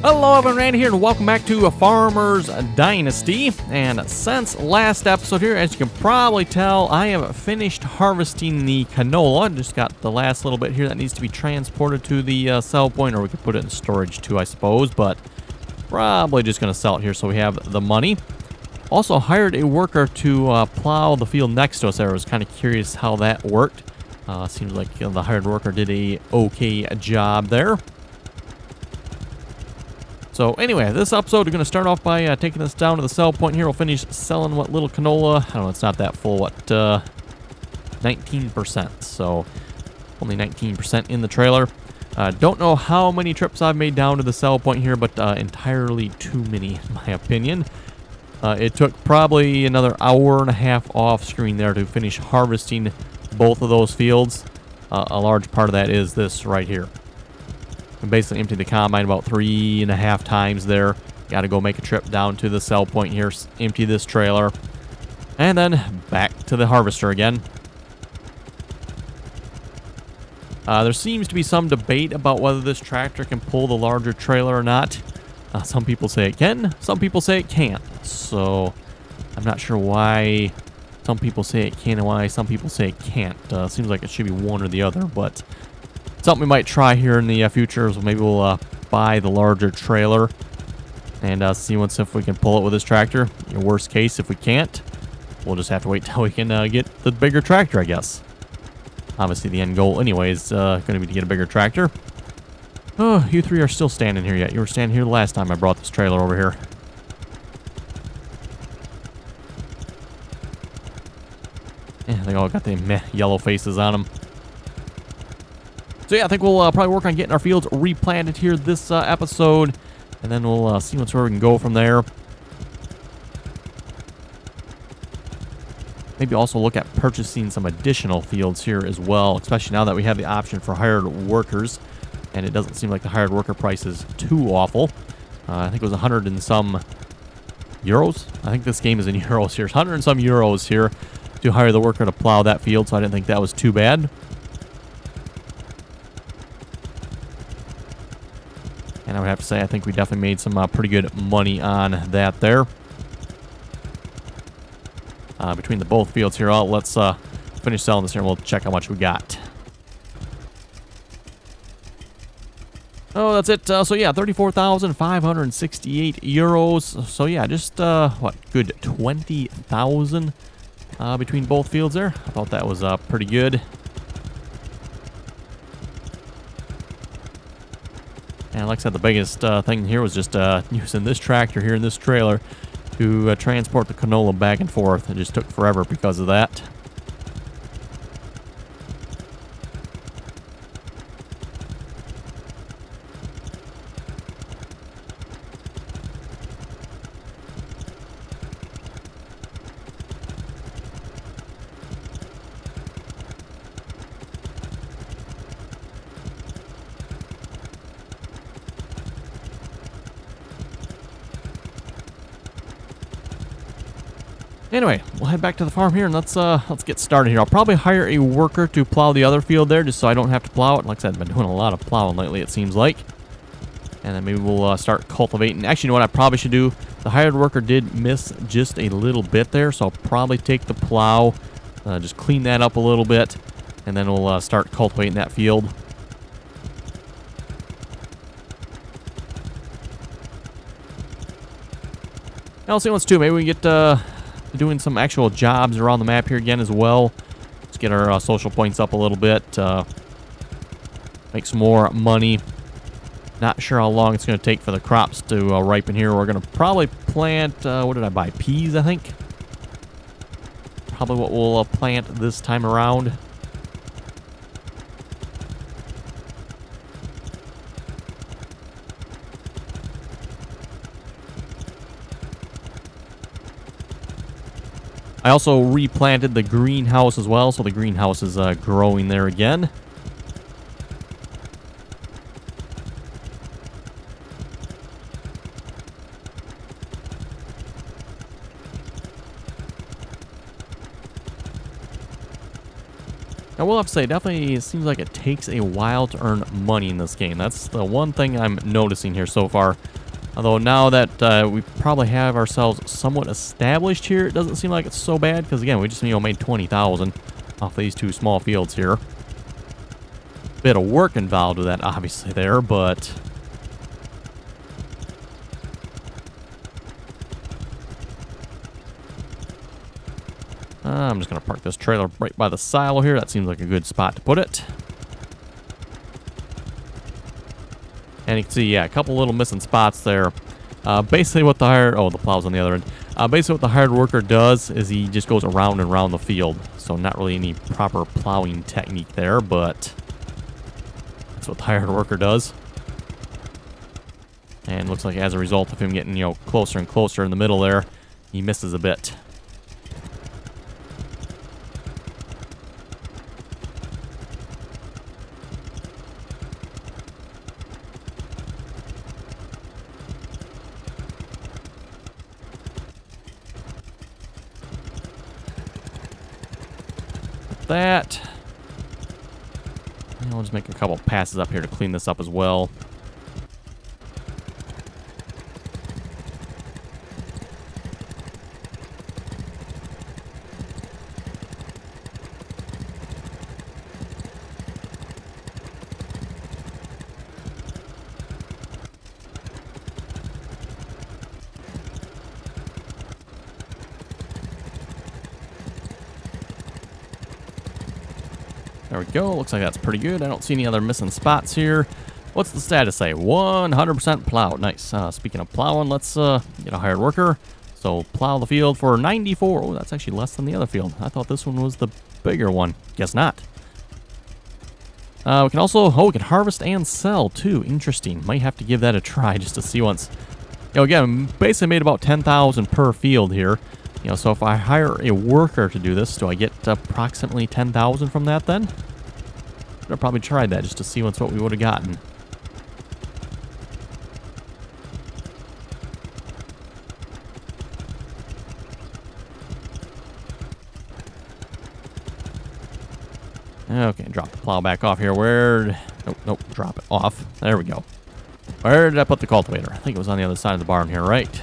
Hello, everyone, Randy here, and welcome back to a Farmer's Dynasty. And since last episode here, as you can probably tell, I have finished harvesting the canola. Just got the last little bit here that needs to be transported to the sell point, or we could put it in storage too, I suppose, but probably just going to sell it here so we have the money. Also hired a worker to plow the field next to us there. I was kind of curious how that worked. Seems like the hired worker did a okay job there. So anyway, this episode, we're going to start off by taking this down to the sell point here. We'll finish selling what little canola. I don't know, it's not that full. 19%. So only 19% in the trailer. Don't know how many trips I've made down to the sell point here, but entirely too many, in my opinion. It took probably another hour and a half off screen there to finish harvesting both of those fields. A large part of that is this right here. I basically emptied the combine about 3.5 times there. Got to go make a trip down to the sell point here, empty this trailer, and then back to the harvester again. There seems to be some debate about whether this tractor can pull the larger trailer or not. Some people say it can, some people say it can't. So I'm not sure why some people say it can and why some people say it can't. Seems like it should be one or the other, but something we might try here in the future is maybe we'll buy the larger trailer and see if we can pull it with this tractor. In worst case, if we can't, we'll just have to wait till we can get the bigger tractor, I guess. Obviously, the end goal anyway is going to be to get a bigger tractor. Oh, you three are still standing here yet. You were standing here the last time I brought this trailer over here. Yeah, they all got the meh yellow faces on them. So yeah, I think we'll probably work on getting our fields replanted here this episode, and then we'll see where we can go from there. Maybe also look at purchasing some additional fields here as well, especially now that we have the option for hired workers, and it doesn't seem like the hired worker price is too awful. I think it was 100 and some euros. I think this game is in euros here. It's 100 and some euros here to hire the worker to plow that field, so I didn't think that was too bad. And I would have to say, I think we definitely made some pretty good money on that there. Between the both fields here, let's finish selling this here and we'll check how much we got. Oh, that's it. So yeah, 34,568 euros. So yeah, just, good 20,000 between both fields there. I thought that was pretty good. And like I said, the biggest thing here was just using this tractor here in this trailer to transport the canola back and forth. It just took forever because of that. Anyway, we'll head back to the farm here and let's get started here. I'll probably hire a worker to plow the other field there just so I don't have to plow it. Like I said, I've been doing a lot of plowing lately, it seems like. And then maybe we'll start cultivating. Actually, you know what I probably should do? The hired worker did miss just a little bit there, so I'll probably take the plow, just clean that up a little bit, and then we'll start cultivating that field. Now, let's see what's too. Maybe we get doing some actual jobs around the map here again as well. Let's get our social points up a little bit. Make some more money. Not sure how long it's going to take for the crops to ripen here. We're going to probably plant, what did I buy? Peas, I think. Probably what we'll plant this time around. I also replanted the greenhouse as well, so the greenhouse is growing there again. I will have to say, definitely it seems like it takes a while to earn money in this game. That's the one thing I'm noticing here so far. Although now that we probably have ourselves somewhat established here, it doesn't seem like it's so bad. Because again, we just made 20,000 off these two small fields here. Bit of work involved with that, obviously, there, but... I'm just going to park this trailer right by the silo here. That seems like a good spot to put it. And you can see, yeah, a couple little missing spots there. Basically what the hired... Oh, the plow's on the other end. Basically what the hired worker does is he just goes around and around the field. So not really any proper plowing technique there, but... That's what the hired worker does. And looks like as a result of him getting, closer and closer in the middle there, he misses a bit. That. And we'll just make a couple passes up here to clean this up as well. There we go. Looks like that's pretty good. I don't see any other missing spots here. What's the status say? 100% plowed. Nice. Speaking of plowing, let's get a hired worker. So plow the field for 94. Oh, that's actually less than the other field. I thought this one was the bigger one. Guess not. We can also, we can harvest and sell too. Interesting. Might have to give that a try just to see once. Again, basically made about 10,000 per field here. So if I hire a worker to do this, do I get approximately 10,000 from that then? I'd probably try that just to see what we would have gotten. Okay, drop the plow back off here. Nope, drop it off. There we go. Where did I put the cultivator? I think it was on the other side of the barn here, right?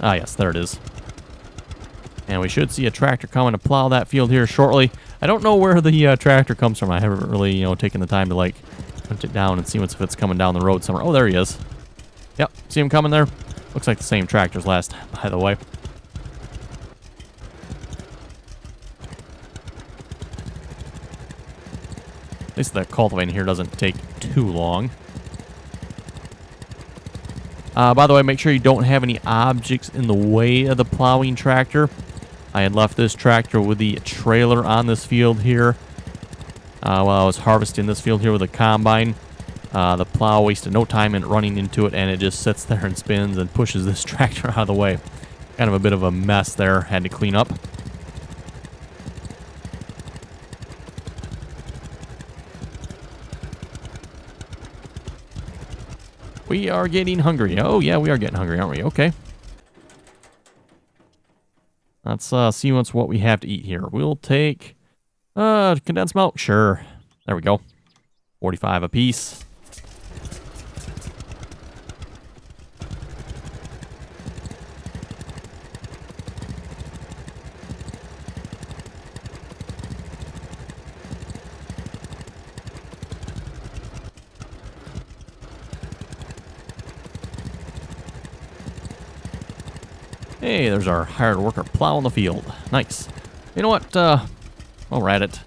Ah, yes, there it is. And we should see a tractor coming to plow that field here shortly. I don't know where the tractor comes from. I haven't really, taken the time to, hunt it down and see if it's coming down the road somewhere. Oh, there he is. Yep, see him coming there? Looks like the same tractor as last time, by the way. At least the cultivating here doesn't take too long. By the way, make sure you don't have any objects in the way of the plowing tractor. I had left this tractor with the trailer on this field here while I was harvesting this field here with a combine. The plow wasted no time in running into it, and it just sits there and spins and pushes this tractor out of the way. Kind of a bit of a mess there. Had to clean up. We are getting hungry. Oh, yeah, we are getting hungry, aren't we? Okay. Let's see what we have to eat here. We'll take condensed milk. Sure. There we go. 45 apiece. Hey, there's our hired worker plowing the field. Nice. You know what? While we're at it.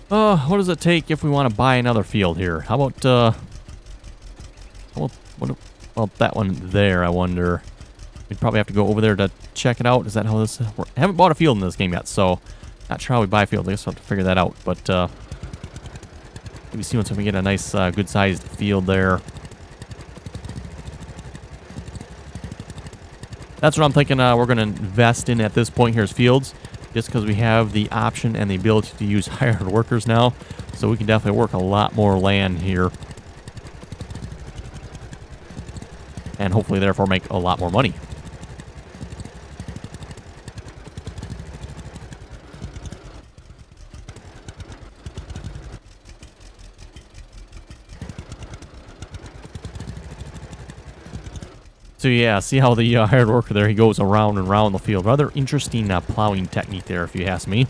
What does it take if we want to buy another field here? How about, well, that one there, I wonder. We'd probably have to go over there to check it out. Is that how this... I haven't bought a field in this game yet, so not sure how we buy fields. I guess we'll have to figure that out. But, maybe see once we get a nice, good-sized field there. That's what I'm thinking we're going to invest in at this point here is fields, just because we have the option and the ability to use hired workers now. So we can definitely work a lot more land here. And hopefully, therefore, make a lot more money. So yeah, see how the hired worker there, he goes around and around the field. Rather interesting plowing technique there, if you ask me.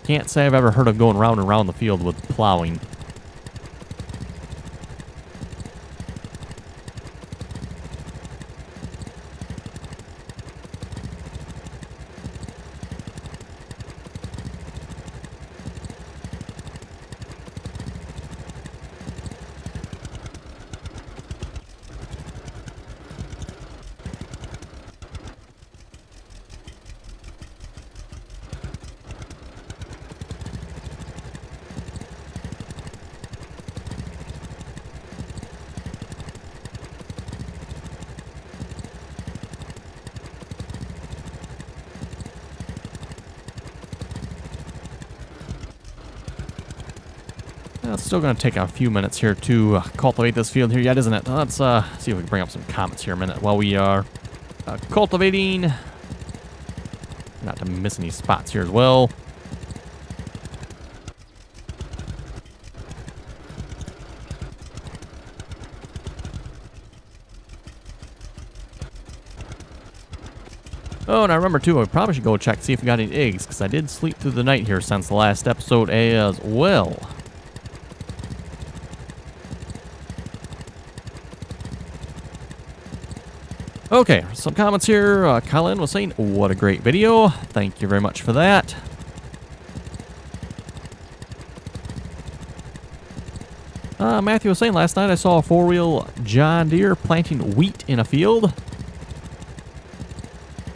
Can't say I've ever heard of going round and round the field with plowing. It's still going to take a few minutes here to cultivate this field here yet, isn't it? Let's see if we can bring up some comments here a minute while we are cultivating. Not to miss any spots here as well. Oh, and I remember too, I probably should go check, see if we got any eggs, because I did sleep through the night here since the last episode as well. Okay, some comments here. Colin was saying, what a great video. Thank you very much for that. Matthew was saying, last night I saw a four-wheel John Deere planting wheat in a field.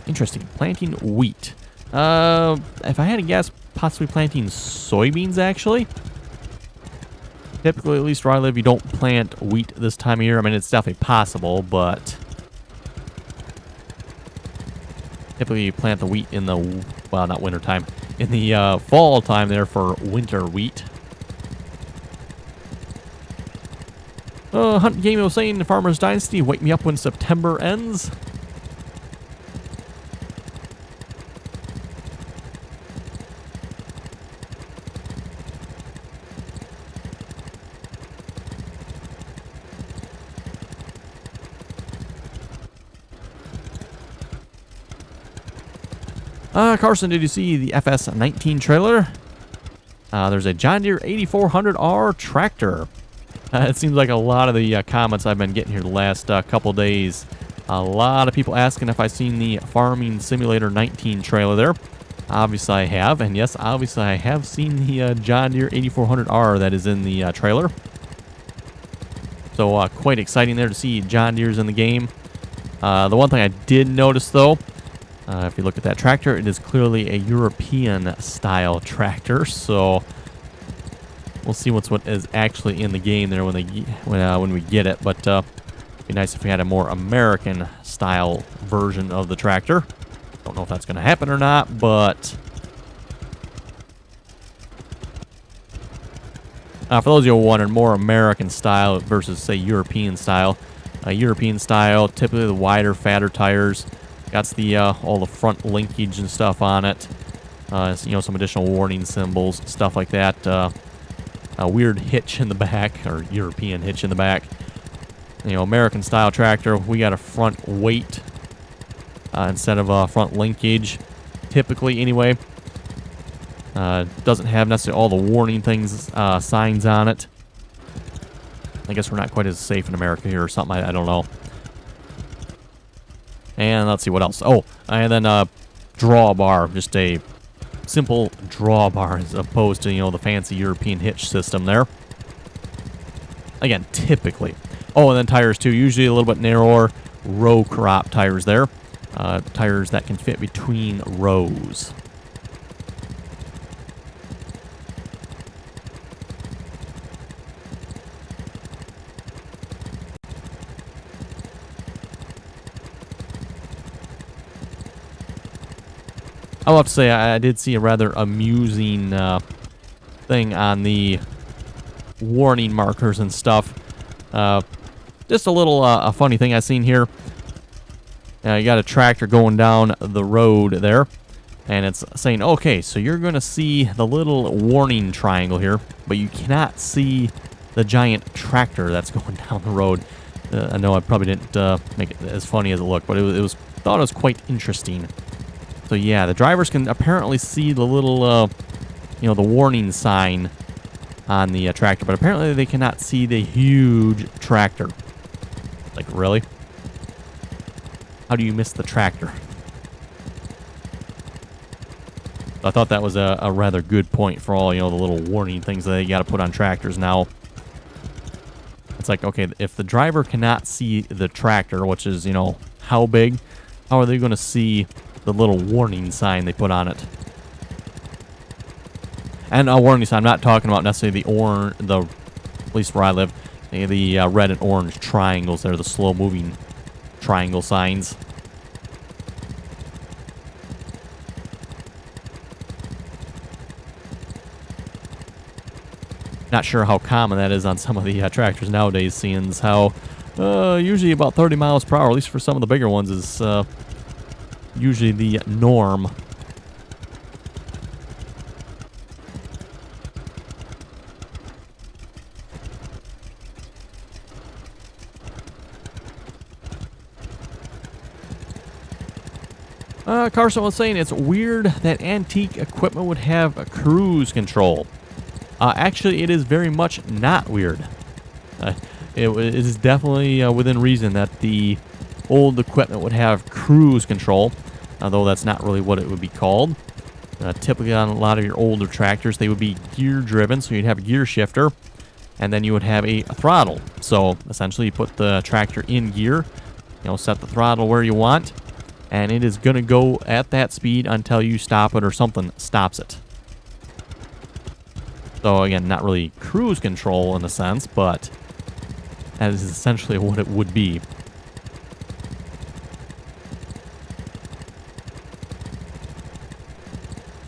Interesting, planting wheat. If I had to guess, possibly planting soybeans, actually. Typically, at least where I live, you don't plant wheat this time of year. I mean, it's definitely possible, but typically you plant the wheat in the, well, not winter time, in the fall time there for winter wheat. Hunt Game was saying, Farmer's Dynasty, wake me up when September ends. Carson, did you see the FS19 trailer? There's a John Deere 8400R tractor. It seems like a lot of the comments I've been getting here the last couple days. A lot of people asking if I've seen the Farming Simulator 19 trailer there. Obviously I have, and yes, obviously I have seen the John Deere 8400R that is in the trailer. So quite exciting there to see John Deere's in the game. The one thing I did notice though, if you look at that tractor, it is clearly a European-style tractor. So we'll see what is actually in the game there when we get it. But it'd be nice if we had a more American-style version of the tractor. Don't know if that's going to happen or not, but for those of you who are wondering, more American style versus, say, European style. European style, typically the wider, fatter tires. Got the all the front linkage and stuff on it. You know, some additional warning symbols, stuff like that. A weird hitch in the back, or European hitch in the back. You know, American style tractor, we got a front weight instead of a front linkage, typically anyway. Doesn't have necessarily all the warning things, signs on it. I guess we're not quite as safe in America here or something, I don't know. And let's see what else. Oh, and then drawbar, just a simple drawbar as opposed to, you know, the fancy European hitch system there. Again, typically. Oh, and then tires too, usually a little bit narrower, row crop tires there. Tires that can fit between rows. I'll have to say, I did see a rather amusing thing on the warning markers and stuff. Just a little a funny thing I seen here. You got a tractor going down the road there, and it's saying, okay, so you're going to see the little warning triangle here, but you cannot see the giant tractor that's going down the road. I know I probably didn't make it as funny as it looked, but thought it was quite interesting. So yeah, the drivers can apparently see the little, you know, the warning sign on the tractor, but apparently they cannot see the huge tractor. Like, really? How do you miss the tractor? I thought that was a rather good point for all, you know, the little warning things that they got to put on tractors now. It's like, okay, if the driver cannot see the tractor, which is, you know, how big, how are they going to see the little warning sign they put on it? And a warning sign, I'm not talking about necessarily at least where I live, the red and orange triangles there, the slow-moving triangle signs. Not sure how common that is on some of the tractors nowadays, seeing as how usually about 30 miles per hour, at least for some of the bigger ones, is usually the norm. Carson was saying it's weird that antique equipment would have a cruise control. Actually, it is very much not weird. It is definitely within reason that the old equipment would have cruise control, although that's not really what it would be called. Typically on a lot of your older tractors, they would be gear driven, so you'd have a gear shifter, and then you would have a throttle. So essentially you put the tractor in gear, you know, set the throttle where you want, and it is going to go at that speed until you stop it or something stops it. So again, not really cruise control in a sense, but that is essentially what it would be.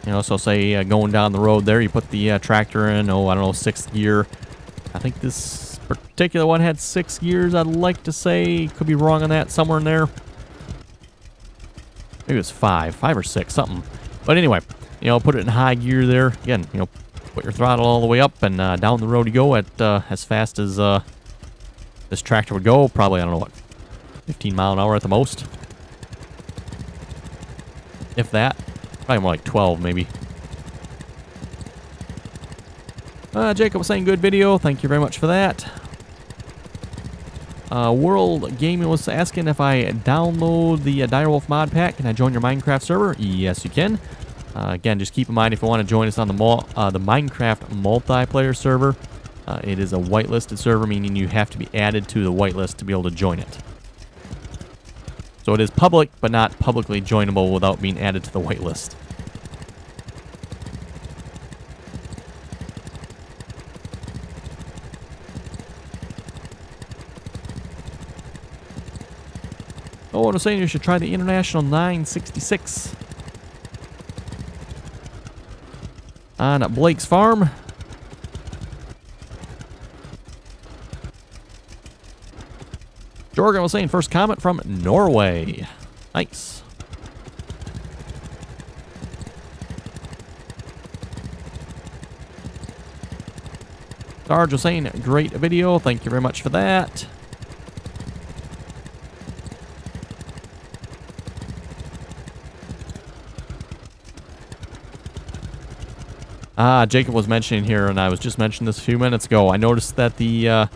You know, so say going down the road there, you put the tractor in, I don't know, 6th gear. I think this particular one had 6 gears, I'd like to say. Could be wrong on that, somewhere in there. Maybe it was 5 or 6, something. But anyway, you know, put it in high gear there. Again, you know, put your throttle all the way up, and down the road you go at as fast as this tractor would go. Probably, I don't know what, 15 mile an hour at the most. If that. Probably more like 12, maybe. Jacob was saying good video. Thank you very much for that. World Gaming was asking if I download the Direwolf mod pack, can I join your Minecraft server? Yes, you can. Again, just keep in mind if you want to join us on the Minecraft multiplayer server, it is a whitelisted server, meaning you have to be added to the whitelist to be able to join it. So it is public, but not publicly joinable without being added to the whitelist. Oh, I was saying you should try the International 966 on Blake's farm. Jorgen was saying first comment from Norway. Nice. Sarge was saying great video. Thank you very much for that. Jacob was mentioning here, and I was just mentioning this a few minutes ago. I noticed that the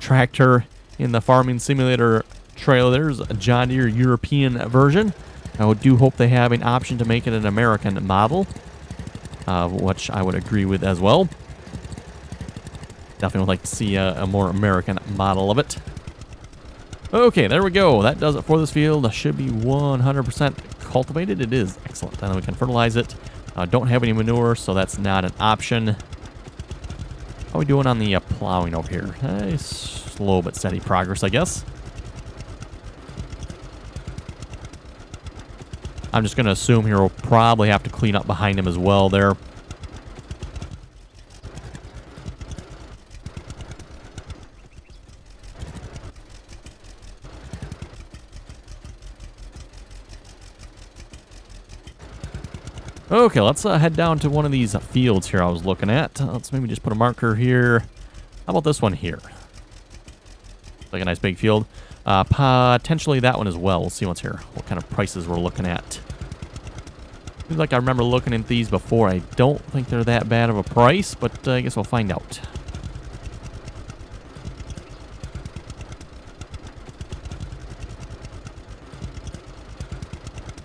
tractor in the Farming Simulator trailer, there's a John Deere European version. I do hope they have an option to make it an American model, which I would agree with as well. Definitely would like to see a more American model of it. Okay, there we go. That does it for this field. Should be 100% cultivated. It is excellent. And then we can fertilize it. Don't have any manure, so that's not an option. How are we doing on the plowing over here? Slow but steady progress, I guess. I'm just going to assume here we'll probably have to clean up behind him as well there. Okay, let's head down to one of these fields here I was looking at. Let's maybe just put a marker here. How about this one here? Like a nice big field. Potentially that one as well. We'll see what's here. What kind of prices we're looking at. Seems like I remember looking at these before. I don't think they're that bad of a price, but I guess we'll find out.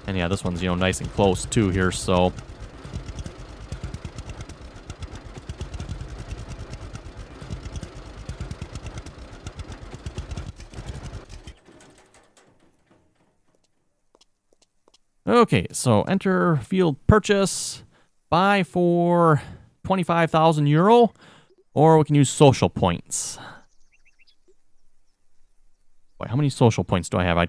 And yeah, this one's, nice and close too here, so. Okay, so enter field purchase, buy for 25,000 euro, or we can use social points. Boy, how many social points do I have? I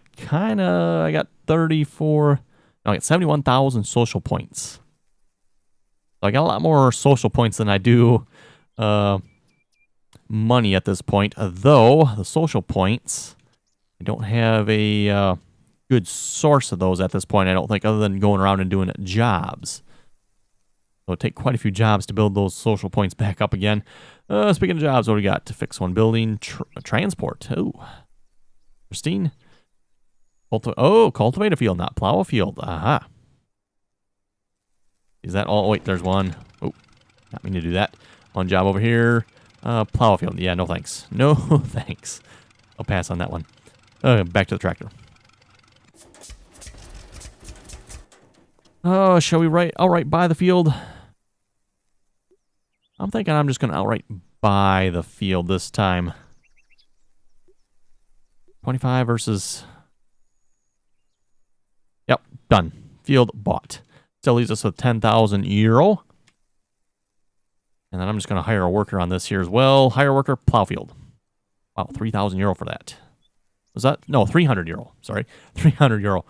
got 34, no, I got 71,000 social points. So I got a lot more social points than I do money at this point, though the social points, I don't have a good source of those at this point, I don't think, other than going around and doing jobs. So it'll take quite a few jobs to build those social points back up again. Speaking of jobs, what do we got? To fix one building, transport. Oh, Christine. Cultivate a field, not plow a field. Aha. Is that all? Wait, there's one. Oh, not mean to do that. One job over here. Plow a field. Yeah, no thanks. No thanks. I'll pass on that one. Back to the tractor. Oh, shall we outright buy the field? I'm thinking I'm just going to outright buy the field this time. 25 versus... Yep, done. Field bought. Still leaves us with 10,000 euro. And then I'm just going to hire a worker on this here as well. Hire a worker, plow field. Wow, 3,000 euro for that. Was that? No, 300 euro. Sorry, 300 euro.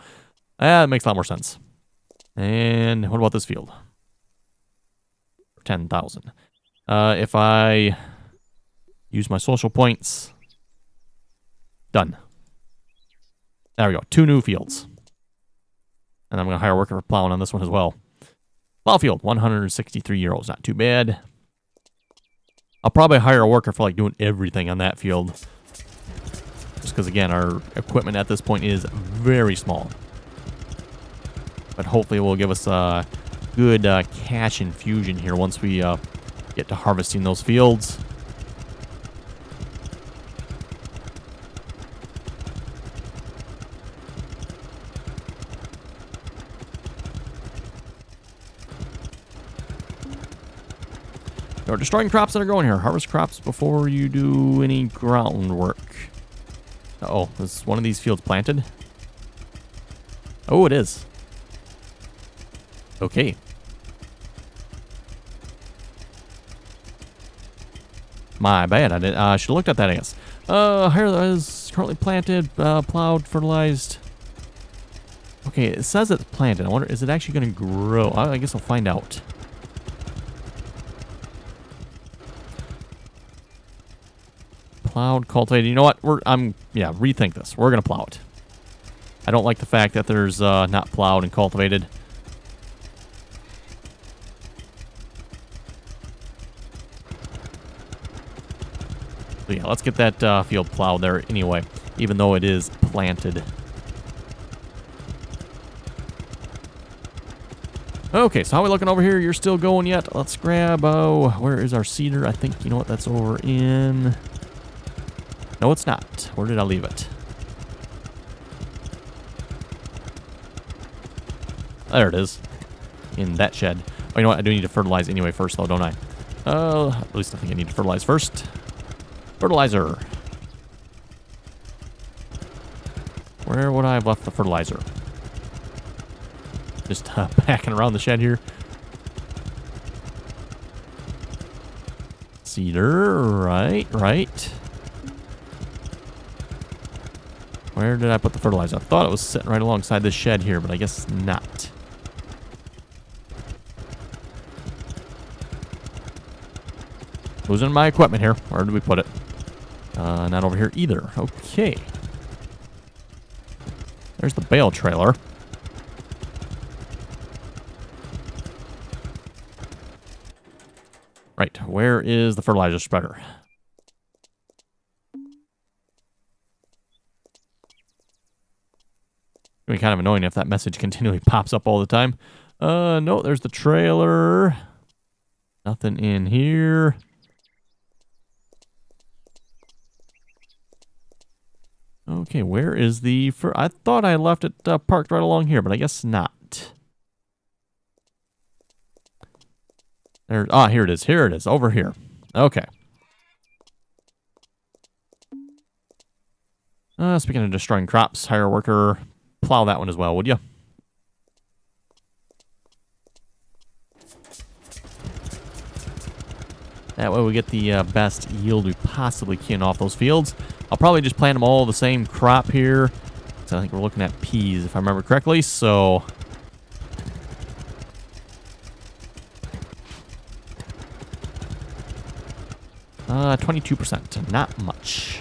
That makes a lot more sense. And what about this field? 10,000. If I use my social points, done. There we go. 2 new fields. And I'm going to hire a worker for plowing on this one as well. Plow field, 163 euros. Not too bad. I'll probably hire a worker for doing everything on that field. Just because, again, our equipment at this point is very small. But hopefully it will give us a good cash infusion here once we get to harvesting those fields. You're destroying crops that are growing here. Harvest crops before you do any groundwork. Uh-oh, is one of these fields planted? Oh, it is. Okay. My bad. I should have looked at that, I guess. Here is currently planted, plowed, fertilized. Okay, it says it's planted. I wonder, is it actually going to grow? I guess I'll find out. Plowed, cultivated. You know what? Rethink this. We're going to plow it. I don't like the fact that there's not plowed and cultivated. So yeah, let's get that field plowed there anyway, even though it is planted. Okay, so how are we looking over here? You're still going yet? Let's grab, where is our cedar? I think, you know what, that's over in... No, it's not. Where did I leave it? There it is. In that shed. Oh, you know what? I do need to fertilize anyway first, though, don't I? At least I think I need to fertilize first. Fertilizer. Where would I have left the fertilizer? Just packing around the shed here. Cedar, right. Where did I put the fertilizer? I thought it was sitting right alongside this shed here, but I guess not. Losing my equipment here. Where did we put it? Not over here either. Okay. There's the bale trailer. Right. Where is the fertilizer spreader? It'd be kind of annoying if that message continually pops up all the time. No, there's the trailer. Nothing in here. Okay, where is the... I thought I left it parked right along here, but I guess not. There. Ah, here it is. Here it is. Over here. Okay. Speaking of destroying crops, hire a worker. Plow that one as well, would you? That way we get the best yield we possibly can off those fields. I'll probably just plant them all the same crop here. So I think we're looking at peas, if I remember correctly. So... 22%. Not much.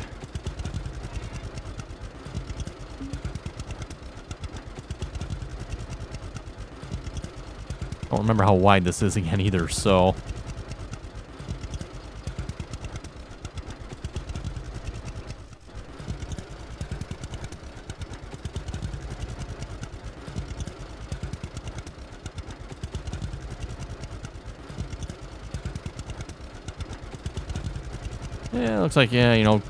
I don't remember how wide this is again either, so... Yeah, looks like, yeah, you know,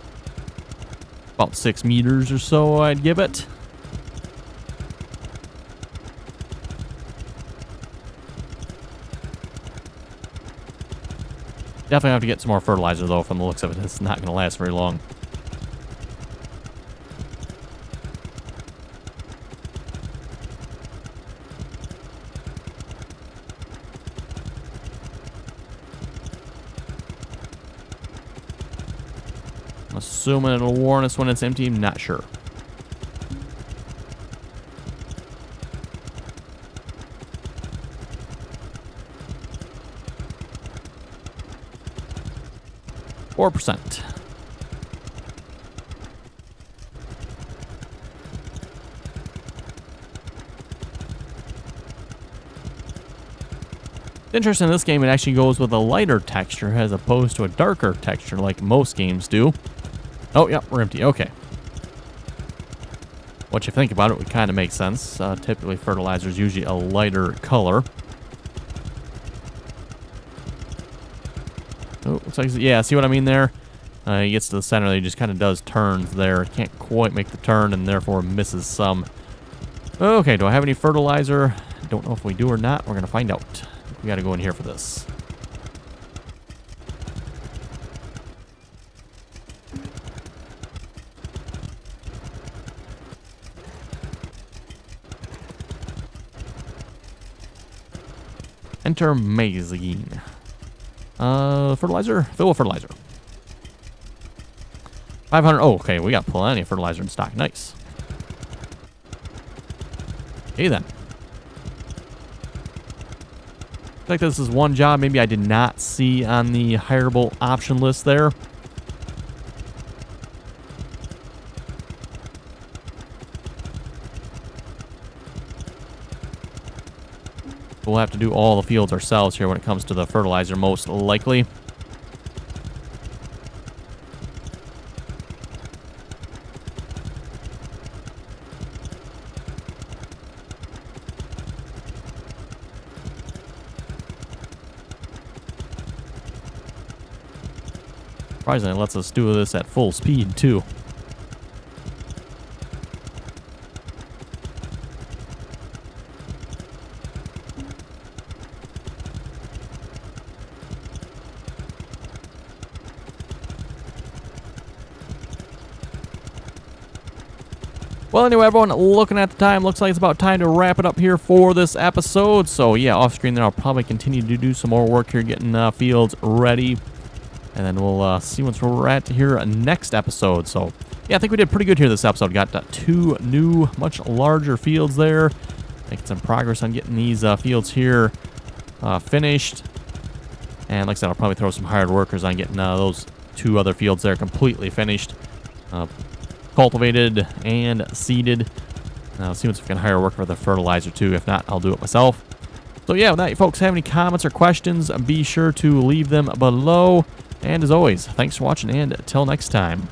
about 6 meters or so I'd give it. Definitely have to get some more fertilizer, though, from the looks of it. It's not going to last very long. I'm assuming it'll warn us when it's empty. I'm not sure. %. Interesting, in this game it actually goes with a lighter texture as opposed to a darker texture like most games do. Oh, yeah, we're empty. Okay. What you think about it would kind of make sense. Typically, fertilizer is usually a lighter color. Oh, looks like, yeah, see what I mean there? He gets to the center, he just kind of does turns there. Can't quite make the turn and therefore misses some. Okay, do I have any fertilizer? Don't know if we do or not. We're going to find out. We got to go in here for this. Enter magazine. Fertilizer? Fill with fertilizer. 500. Oh, okay. We got plenty of fertilizer in stock. Nice. Okay, then. Looks like this is one job maybe I did not see on the hireable option list there. We'll have to do all the fields ourselves here when it comes to the fertilizer, most likely. Surprisingly, it lets us do this at full speed, too. Well, anyway, everyone, looking at the time, looks like it's about time to wrap it up here for this episode. So, yeah, off screen there, I'll probably continue to do some more work here, getting fields ready. And then we'll see once we're at here next episode. So, yeah, I think we did pretty good here this episode. Got 2 new, much larger fields there. Making some progress on getting these fields here finished. And like I said, I'll probably throw some hired workers on getting those 2 other fields there completely finished. Cultivated and seeded. I'll see if we can hire a worker for the fertilizer too. If not, I'll do it myself. So yeah, with that, you folks have any comments or questions, be sure to leave them below. And as always, thanks for watching, and until next time.